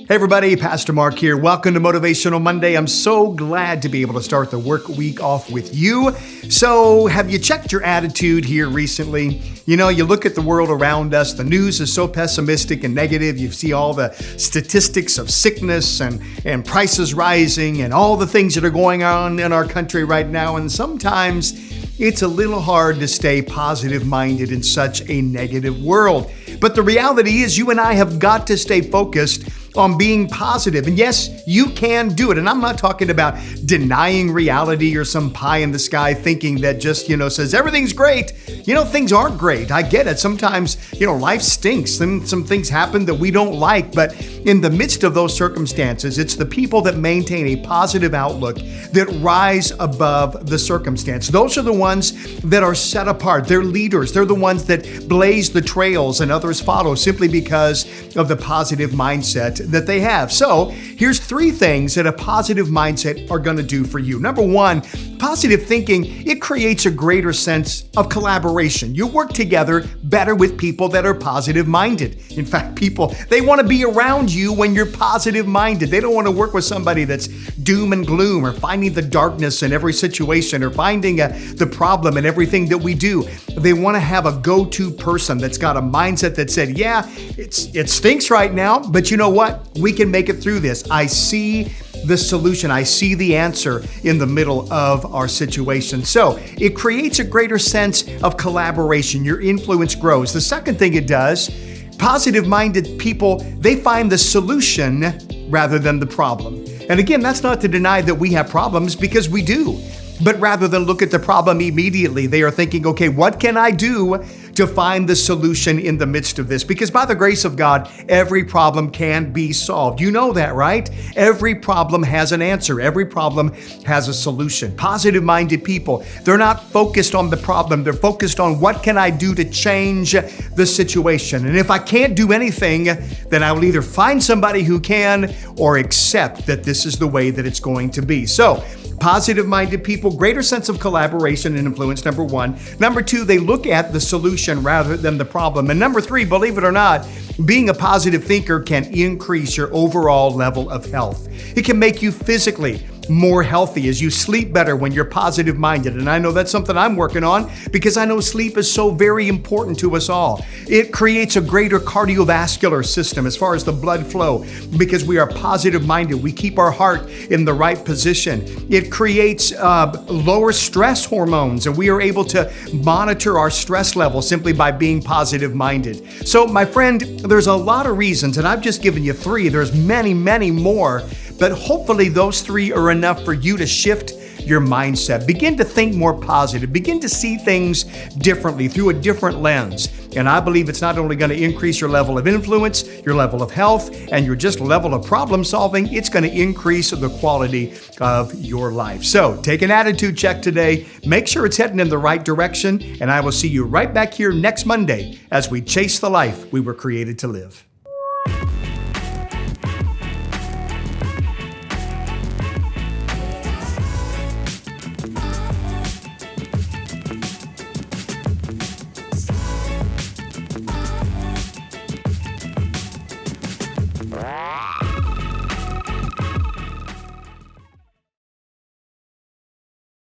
Hey everybody, Pastor Mark here. Welcome to Motivational Monday. I'm so glad to be able to start the work week off with you. So, have you checked your attitude here recently? You know, you look at the world around us, the news is so pessimistic and negative. You see all the statistics of sickness and prices rising and all the things that are going on in our country right now. And sometimes it's a little hard to stay positive-minded in such a negative world. But the reality is you and I have got to stay focused on being positive. And yes, you can do it. And I'm not talking about denying reality or some pie in the sky thinking that just, says everything's great. Things aren't great. I get it. Sometimes, life stinks and some things happen that we don't like. But in the midst of those circumstances, it's the people that maintain a positive outlook that rise above the circumstance. Those are the ones that are set apart. They're leaders. They're the ones that blaze the trails and others follow simply because of the positive mindset that they have. So here's 3 things that a positive mindset are going to do for you. Number 1, positive thinking, it creates a greater sense of collaboration. You work together better with people that are positive minded. In fact, people, they want to be around you when you're positive minded. They don't want to work with somebody that's doom and gloom or finding the darkness in every situation or finding the problem in everything that we do. They want to have a go-to person that's got a mindset that said, yeah, it stinks right now, but you know what? We can make it through this. I see the solution. I see the answer in the middle of our situation. So it creates a greater sense of collaboration. Your influence grows. The second thing it does, positive-minded people, they find the solution rather than the problem. And again, that's not to deny that we have problems, because we do. But rather than look at the problem immediately, they are thinking, okay, what can I do to find the solution in the midst of this? Because by the grace of God, every problem can be solved. You know that, right? Every problem has an answer. Every problem has a solution. Positive-minded people, they're not focused on the problem. They're focused on what can I do to change the situation. And if I can't do anything, then I will either find somebody who can or accept that this is the way that it's going to be. So, positive-minded people, greater sense of collaboration and influence, number 1. Number 2, they look at the solution rather than the problem. And number 3, believe it or not, being a positive thinker can increase your overall level of health. It can make you physically more healthy as you sleep better when you're positive-minded. And I know that's something I'm working on because I know sleep is so very important to us all. It creates a greater cardiovascular system as far as the blood flow because we are positive-minded. We keep our heart in the right position. It creates lower stress hormones, and we are able to monitor our stress level simply by being positive-minded. So, my friend, there's a lot of reasons, and I've just given you 3. There's many, many more. But hopefully those 3 are enough for you to shift your mindset. Begin to think more positive. Begin to see things differently through a different lens. And I believe it's not only going to increase your level of influence, your level of health, and your just level of problem solving, it's going to increase the quality of your life. So take an attitude check today. Make sure it's heading in the right direction. And I will see you right back here next Monday as we chase the life we were created to live.